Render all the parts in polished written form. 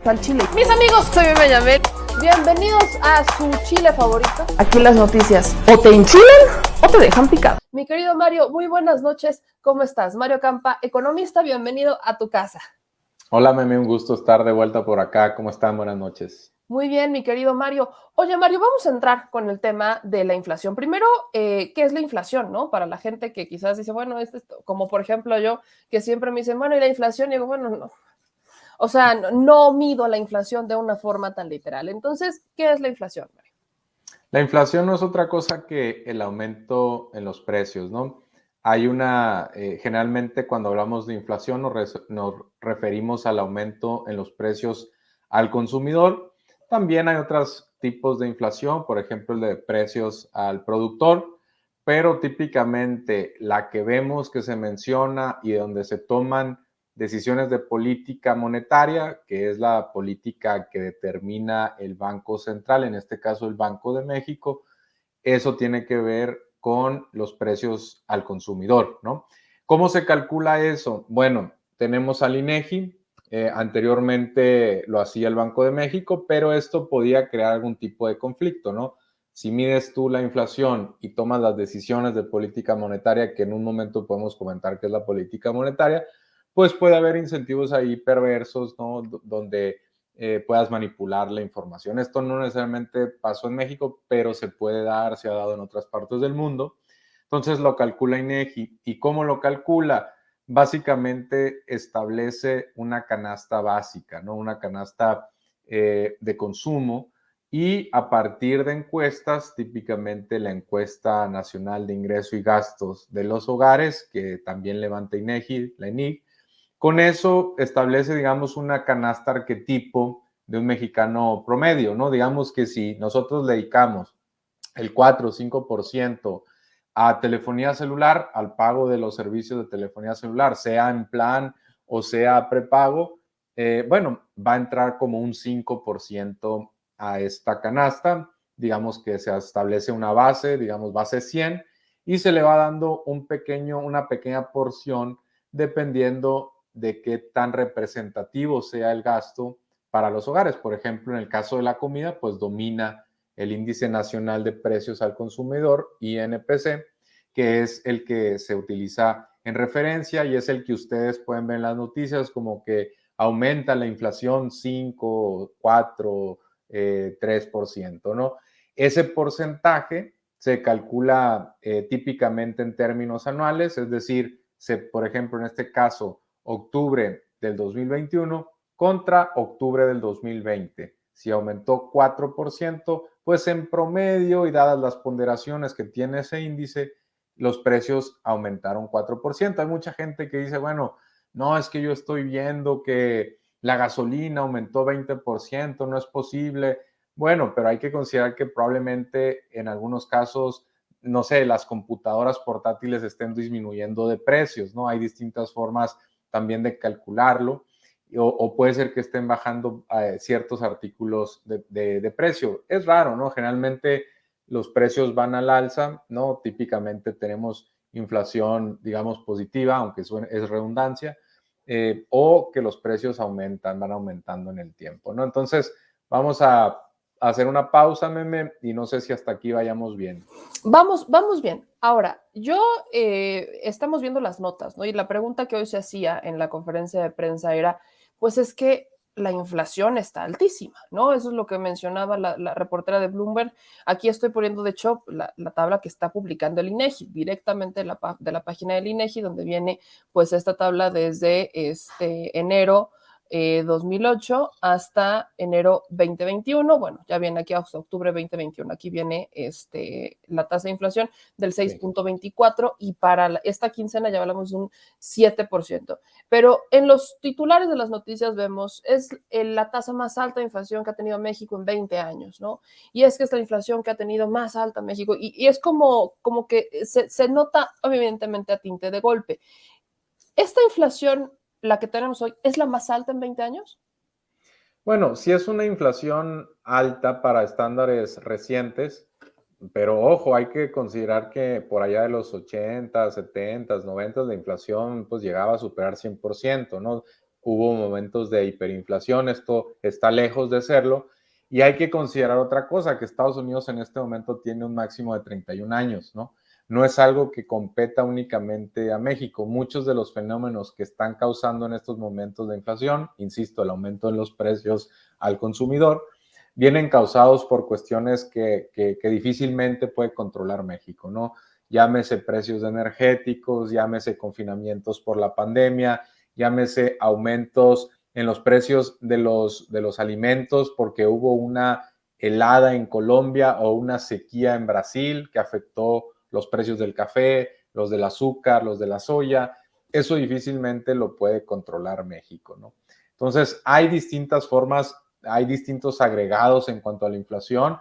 Al chile. Mis amigos, soy Meme Yamel. Bienvenidos a su chile favorito. Aquí las noticias o te enchilan o te dejan picado. Mi querido Mario, muy buenas noches. ¿Cómo estás? Mario Campa, economista, bienvenido a tu casa. Hola, Meme, un gusto estar de vuelta por acá. ¿Cómo están? Buenas noches. Muy bien, mi querido Mario. Oye, Mario, vamos a entrar con el tema de la inflación. Primero, ¿qué es la inflación, no? Para la gente que quizás dice, bueno, como por ejemplo yo, que siempre me dicen, bueno, ¿y la inflación? Y digo, bueno, no. O sea, no mido la inflación de una forma tan literal. Entonces, ¿qué es la inflación, Mario? La inflación no es otra cosa que el aumento en los precios, ¿no? Hay generalmente cuando hablamos de inflación nos referimos al aumento en los precios al consumidor. También hay otros tipos de inflación, por ejemplo, el de precios al productor, pero típicamente la que vemos que se menciona y donde se toman decisiones de política monetaria, que es la política que determina el Banco Central, en este caso el Banco de México, eso tiene que ver con los precios al consumidor, ¿no? ¿Cómo se calcula eso? Bueno, tenemos al INEGI, anteriormente lo hacía el Banco de México, pero esto podía crear algún tipo de conflicto, ¿no? Si mides tú la inflación y tomas las decisiones de política monetaria, que en un momento podemos comentar que es la política monetaria, pues puede haber incentivos ahí perversos, ¿no? Donde puedas manipular la información. Esto no necesariamente pasó en México, pero se puede dar, se ha dado en otras partes del mundo. Entonces lo calcula INEGI. ¿Y cómo lo calcula? Básicamente establece una canasta básica, ¿no? Una canasta de consumo y a partir de encuestas, típicamente la encuesta nacional de ingreso y gastos de los hogares, que también levanta INEGI, la ENIG, con eso establece, digamos, una canasta arquetipo de un mexicano promedio, ¿no? Digamos que si nosotros le dedicamos el 4 o 5% a telefonía celular, al pago de los servicios de telefonía celular, sea en plan o sea prepago, bueno, va a entrar como un 5% a esta canasta, digamos que se establece una base, digamos base 100, y se le va dando una pequeña porción dependiendo de qué tan representativo sea el gasto para los hogares. Por ejemplo, en el caso de la comida, pues domina el Índice Nacional de Precios al Consumidor, INPC, que es el que se utiliza en referencia y es el que ustedes pueden ver en las noticias como que aumenta la inflación 5, 4, 3%, ¿no? Ese porcentaje se calcula típicamente en términos anuales, es decir, por ejemplo, en este caso, octubre del 2021 contra octubre del 2020. Si aumentó 4%, pues en promedio y dadas las ponderaciones que tiene ese índice, los precios aumentaron 4%. Hay mucha gente que dice, bueno, no, es que yo estoy viendo que la gasolina aumentó 20%, no es posible. Bueno, pero hay que considerar que probablemente en algunos casos, no sé, las computadoras portátiles estén disminuyendo de precios, ¿no? Hay distintas formas también de calcularlo, o puede ser que estén bajando ciertos artículos de precio. Es raro, ¿no? Generalmente los precios van al alza, ¿no? Típicamente tenemos inflación, digamos, positiva, aunque es redundancia, o que los precios van aumentando en el tiempo, ¿no? Entonces, vamos a hacer una pausa, Meme, y no sé si hasta aquí vayamos bien. Vamos bien. Ahora, estamos viendo las notas, ¿no? Y la pregunta que hoy se hacía en la conferencia de prensa era, pues es que la inflación está altísima, ¿no? Eso es lo que mencionaba la reportera de Bloomberg. Aquí estoy poniendo, de hecho, la tabla que está publicando el INEGI, directamente de la página del INEGI, donde viene, pues, esta tabla desde enero 2008 hasta enero 2021. Bueno, ya viene aquí hasta octubre 2021. Aquí viene la tasa de inflación del 6.24 y para esta quincena ya hablamos de un 7%. Pero en los titulares de las noticias vemos, es la tasa más alta de inflación que ha tenido México en 20 años, ¿no? Y es que es la inflación que ha tenido más alta México y es como que se nota evidentemente a tinte de golpe. Esta inflación, la que tenemos hoy, ¿es la más alta en 20 años? Bueno, sí es una inflación alta para estándares recientes, pero ojo, hay que considerar que por allá de los 80, 70, 90 la inflación pues llegaba a superar 100%, ¿no? hubo momentos de hiperinflación, esto está lejos de serlo, y hay que considerar otra cosa, que Estados Unidos en este momento tiene un máximo de 31 años, ¿no? No es algo que competa únicamente a México. Muchos de los fenómenos que están causando en estos momentos de inflación, insisto, el aumento en los precios al consumidor, vienen causados por cuestiones que difícilmente puede controlar México, ¿no? Llámese precios de energéticos, llámese confinamientos por la pandemia, llámese aumentos en los precios de los alimentos porque hubo una helada en Colombia o una sequía en Brasil que afectó los precios del café, los del azúcar, los de la soya. Eso difícilmente lo puede controlar México, ¿no? Entonces, hay distintas formas, hay distintos agregados en cuanto a la inflación.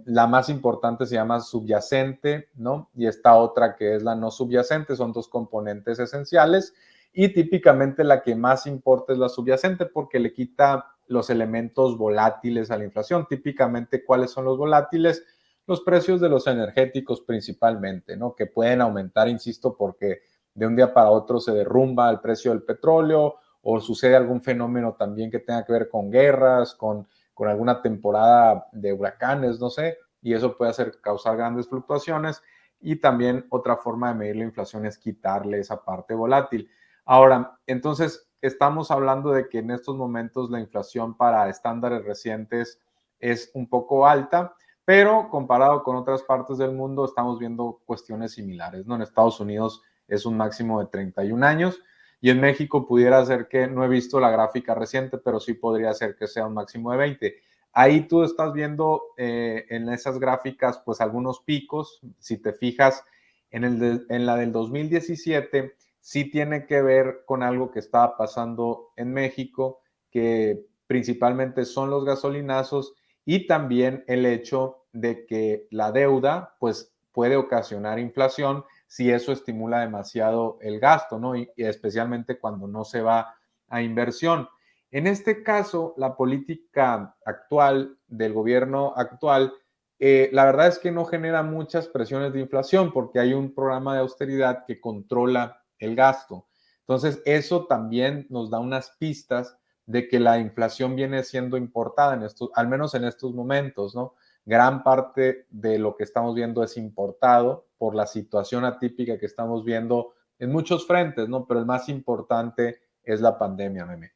La más importante se llama subyacente, ¿no? Y esta otra que es la no subyacente, son dos componentes esenciales y típicamente la que más importa es la subyacente porque le quita los elementos volátiles a la inflación. Típicamente, ¿cuáles son los volátiles? Los precios de los energéticos principalmente, ¿no? Que pueden aumentar, insisto, porque de un día para otro se derrumba el precio del petróleo o sucede algún fenómeno también que tenga que ver con guerras, con alguna temporada de huracanes, no sé, y eso puede causar grandes fluctuaciones. Y también otra forma de medir la inflación es quitarle esa parte volátil. Ahora, entonces, estamos hablando de que en estos momentos la inflación para estándares recientes es un poco alta, pero comparado con otras partes del mundo estamos viendo cuestiones similares, ¿no? En Estados Unidos es un máximo de 31 años y en México pudiera ser que, no he visto la gráfica reciente, pero sí podría ser que sea un máximo de 20. Ahí tú estás viendo en esas gráficas pues algunos picos, si te fijas en la del 2017, sí tiene que ver con algo que estaba pasando en México, que principalmente son los gasolinazos y también el hecho de que la deuda pues puede ocasionar inflación si eso estimula demasiado el gasto, ¿no? Y especialmente cuando no se va a inversión. En este caso, la política actual del gobierno actual, la verdad es que no genera muchas presiones de inflación porque hay un programa de austeridad que controla el gasto. Entonces, eso también nos da unas pistas de que la inflación viene siendo importada en estos, al menos en estos momentos, ¿no? Gran parte de lo que estamos viendo es importado por la situación atípica que estamos viendo en muchos frentes, ¿no? Pero el más importante es la pandemia, Meme.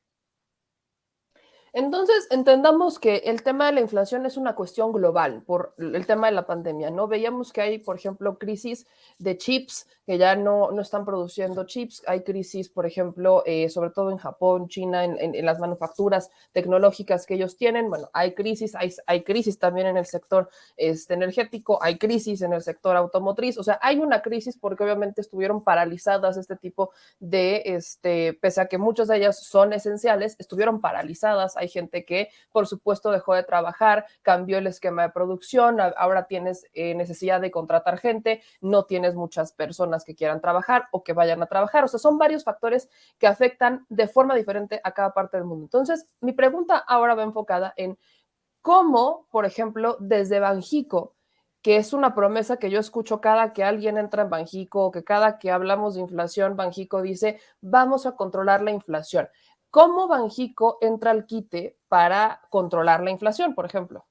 Entonces, entendamos que el tema de la inflación es una cuestión global por el tema de la pandemia, ¿no? Veíamos que hay, por ejemplo, crisis de chips, que ya no están produciendo chips, hay crisis, por ejemplo, sobre todo en Japón, China, en las manufacturas tecnológicas que ellos tienen, bueno, hay crisis también en el sector energético, hay crisis en el sector automotriz, o sea, hay una crisis porque obviamente estuvieron paralizadas este tipo de, pese a que muchas de ellas son esenciales, estuvieron paralizadas. Hay gente que, por supuesto, dejó de trabajar, cambió el esquema de producción, ahora tienes necesidad de contratar gente, no tienes muchas personas que quieran trabajar o que vayan a trabajar. O sea, son varios factores que afectan de forma diferente a cada parte del mundo. Entonces, mi pregunta ahora va enfocada en cómo, por ejemplo, desde Banjico, que es una promesa que yo escucho cada que alguien entra en Banjico o que cada que hablamos de inflación, Banjico dice, vamos a controlar la inflación. ¿Cómo Banjico entra al quite para controlar la inflación, por ejemplo?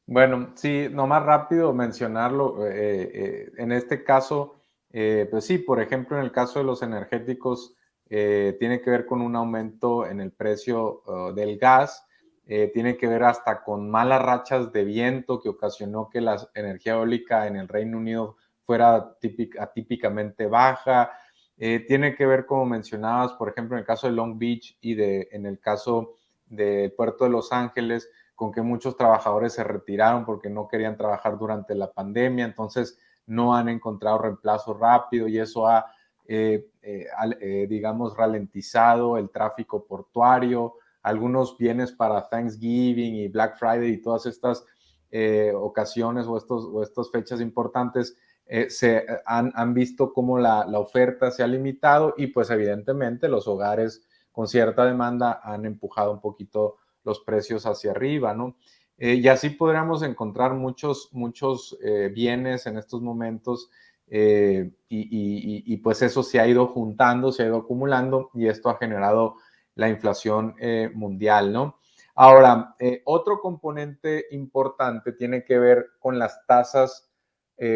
Bueno, sí, nomás rápido mencionarlo. En este caso, pues sí, por ejemplo, en el caso de los energéticos, tiene que ver con un aumento en el precio del gas, tiene que ver hasta con malas rachas de viento que ocasionó que la energía eólica en el Reino Unido fuera atípicamente baja. Tiene que ver, como mencionabas, por ejemplo, en el caso de Long Beach y en el caso del puerto de Los Ángeles, con que muchos trabajadores se retiraron porque no querían trabajar durante la pandemia, entonces no han encontrado reemplazo rápido y eso ha, digamos, ralentizado el tráfico portuario, algunos bienes para Thanksgiving y Black Friday y todas estas ocasiones o estas fechas importantes se han visto cómo la oferta se ha limitado y pues evidentemente los hogares con cierta demanda han empujado un poquito los precios hacia arriba, ¿no? Y así podríamos encontrar muchos bienes en estos momentos y pues eso se ha ido juntando, se ha ido acumulando y esto ha generado la inflación mundial, ¿no? Ahora, otro componente importante tiene que ver con las tasas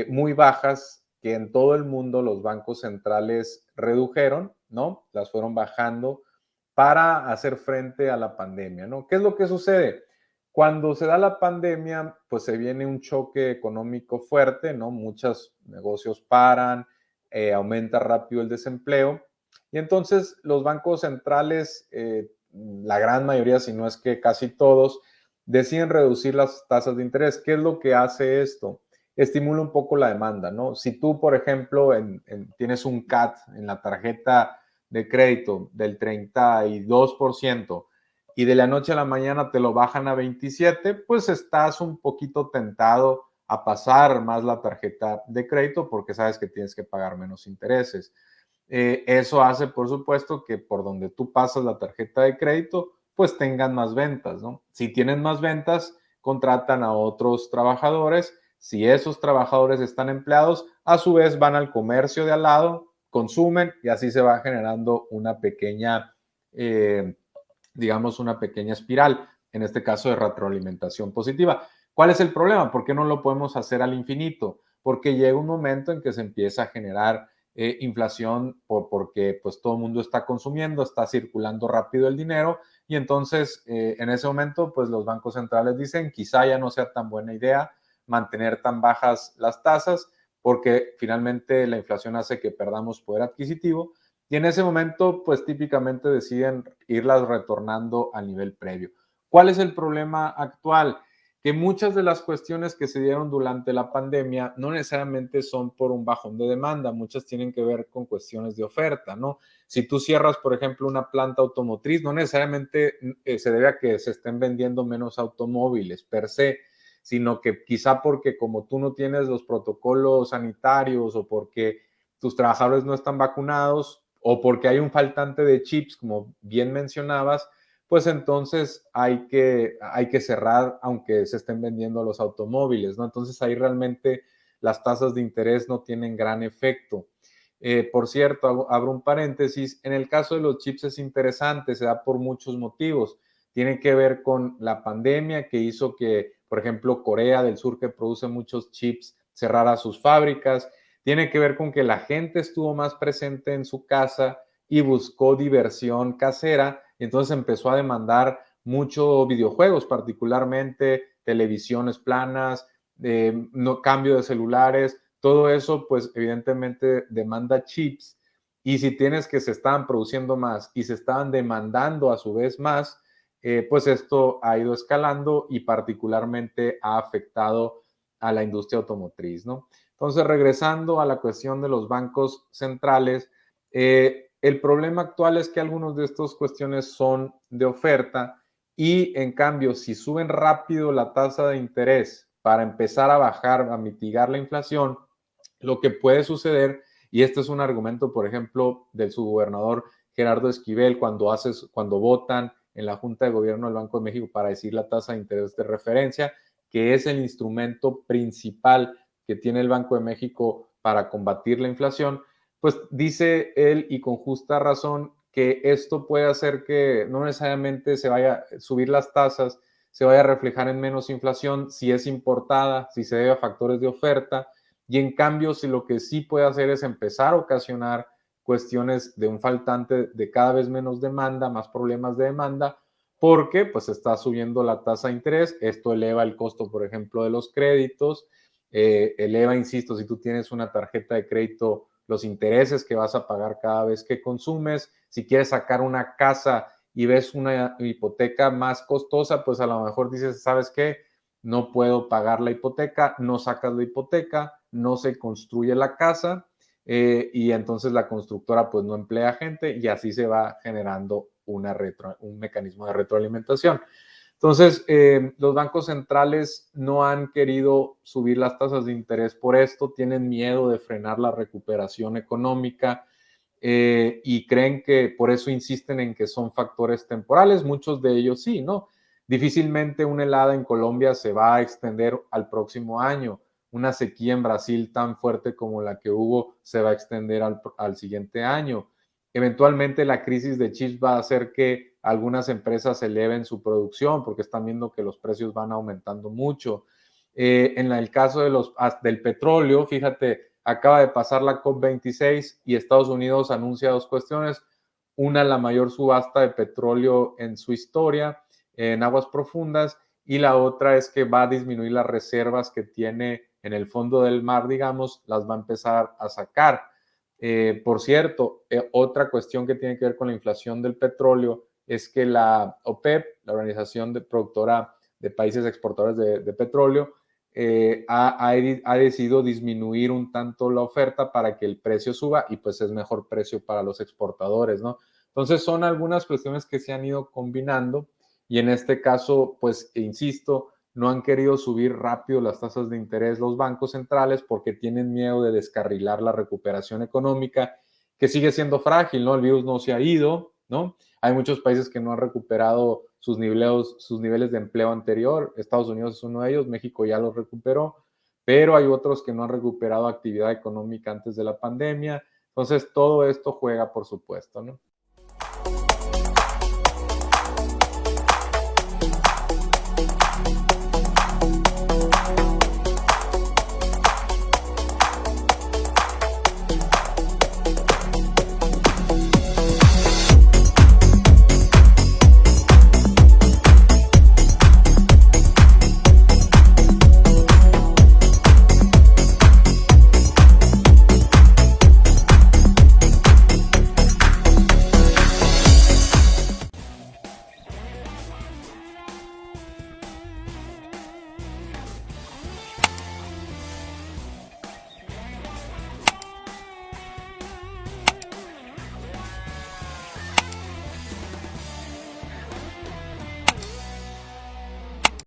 muy bajas que en todo el mundo los bancos centrales redujeron, ¿no? Las fueron bajando para hacer frente a la pandemia, ¿no? ¿Qué es lo que sucede? Cuando se da la pandemia, pues se viene un choque económico fuerte, ¿no? Muchos negocios paran, aumenta rápido el desempleo y entonces los bancos centrales, la gran mayoría, si no es que casi todos, deciden reducir las tasas de interés. ¿Qué es lo que hace esto? Estimula un poco la demanda, ¿no? Si tú, por ejemplo, tienes un CAT en la tarjeta de crédito del 32% y de la noche a la mañana te lo bajan a 27, pues estás un poquito tentado a pasar más la tarjeta de crédito porque sabes que tienes que pagar menos intereses. Eso hace, por supuesto, que por donde tú pasas la tarjeta de crédito, pues tengan más ventas, ¿no? Si tienen más ventas, contratan a otros trabajadores. Si esos trabajadores están empleados, a su vez van al comercio de al lado, consumen y así se va generando una pequeña, digamos, una pequeña espiral, en este caso de retroalimentación positiva. ¿Cuál es el problema? ¿Por qué no lo podemos hacer al infinito? Porque llega un momento en que se empieza a generar inflación porque pues todo el mundo está consumiendo, está circulando rápido el dinero y entonces en ese momento pues los bancos centrales dicen quizá ya no sea tan buena idea mantener tan bajas las tasas porque finalmente la inflación hace que perdamos poder adquisitivo y en ese momento pues típicamente deciden irlas retornando al nivel previo. ¿Cuál es el problema actual? Que muchas de las cuestiones que se dieron durante la pandemia no necesariamente son por un bajón de demanda, muchas tienen que ver con cuestiones de oferta, ¿no? Si tú cierras, por ejemplo, una planta automotriz, no necesariamente se debe a que se estén vendiendo menos automóviles per se, sino que quizá porque como tú no tienes los protocolos sanitarios o porque tus trabajadores no están vacunados o porque hay un faltante de chips, como bien mencionabas, pues entonces hay que cerrar aunque se estén vendiendo los automóviles, ¿no? Entonces ahí realmente las tasas de interés no tienen gran efecto. Por cierto, abro un paréntesis, en el caso de los chips es interesante, se da por muchos motivos. Tiene que ver con la pandemia que hizo que, por ejemplo, Corea del Sur, que produce muchos chips, cerrara sus fábricas. Tiene que ver con que la gente estuvo más presente en su casa y buscó diversión casera, entonces empezó a demandar mucho videojuegos, particularmente televisiones planas, no, cambio de celulares, todo eso pues evidentemente demanda chips y si tienes que se estaban produciendo más y se estaban demandando a su vez más, pues esto ha ido escalando y particularmente ha afectado a la industria automotriz, ¿no? Entonces, regresando a la cuestión de los bancos centrales, el problema actual es que algunas de estas cuestiones son de oferta y en cambio, si suben rápido la tasa de interés para empezar a bajar, a mitigar la inflación, lo que puede suceder, y este es un argumento, por ejemplo, del subgobernador Gerardo Esquivel, cuando votan en la Junta de Gobierno del Banco de México para decir la tasa de interés de referencia, que es el instrumento principal que tiene el Banco de México para combatir la inflación, pues dice él y con justa razón que esto puede hacer que no necesariamente se vaya a subir las tasas, se vaya a reflejar en menos inflación si es importada, si se debe a factores de oferta, y en cambio si lo que sí puede hacer es empezar a ocasionar cuestiones de un faltante de cada vez menos demanda, más problemas de demanda, porque pues está subiendo la tasa de interés, esto eleva el costo, por ejemplo, de los créditos, eleva, insisto, si tú tienes una tarjeta de crédito, los intereses que vas a pagar cada vez que consumes, si quieres sacar una casa y ves una hipoteca más costosa, pues a lo mejor dices, ¿sabes qué? No puedo pagar la hipoteca, no sacas la hipoteca, no se construye la casa y entonces la constructora pues no emplea gente y así se va generando un mecanismo de retroalimentación. Entonces, los bancos centrales no han querido subir las tasas de interés por esto, tienen miedo de frenar la recuperación económica y creen que por eso insisten en que son factores temporales, muchos de ellos sí, ¿no? Difícilmente una helada en Colombia se va a extender al próximo año. Una sequía en Brasil tan fuerte como la que hubo se va a extender al siguiente año. Eventualmente la crisis de chips va a hacer que algunas empresas eleven su producción porque están viendo que los precios van aumentando mucho. En el caso del petróleo, fíjate, acaba de pasar la COP26 y Estados Unidos anuncia dos cuestiones. Una, la mayor subasta de petróleo en su historia en aguas profundas, y la otra es que va a disminuir las reservas que tiene en el fondo del mar, digamos, las va a empezar a sacar. Por cierto, otra cuestión que tiene que ver con la inflación del petróleo es que la OPEP, la Productora de Países Exportadores de Petróleo, ha decidido disminuir un tanto la oferta para que el precio suba y pues es mejor precio para los exportadores, ¿no? Entonces son algunas cuestiones que se han ido combinando y en este caso, pues insisto, no han querido subir rápido las tasas de interés los bancos centrales porque tienen miedo de descarrilar la recuperación económica, que sigue siendo frágil, ¿no? El virus no se ha ido, ¿no? Hay muchos países que no han recuperado sus niveles de empleo anterior. Estados Unidos es uno de ellos, México ya los recuperó, pero hay otros que no han recuperado actividad económica antes de la pandemia. Entonces, todo esto juega, por supuesto, ¿no?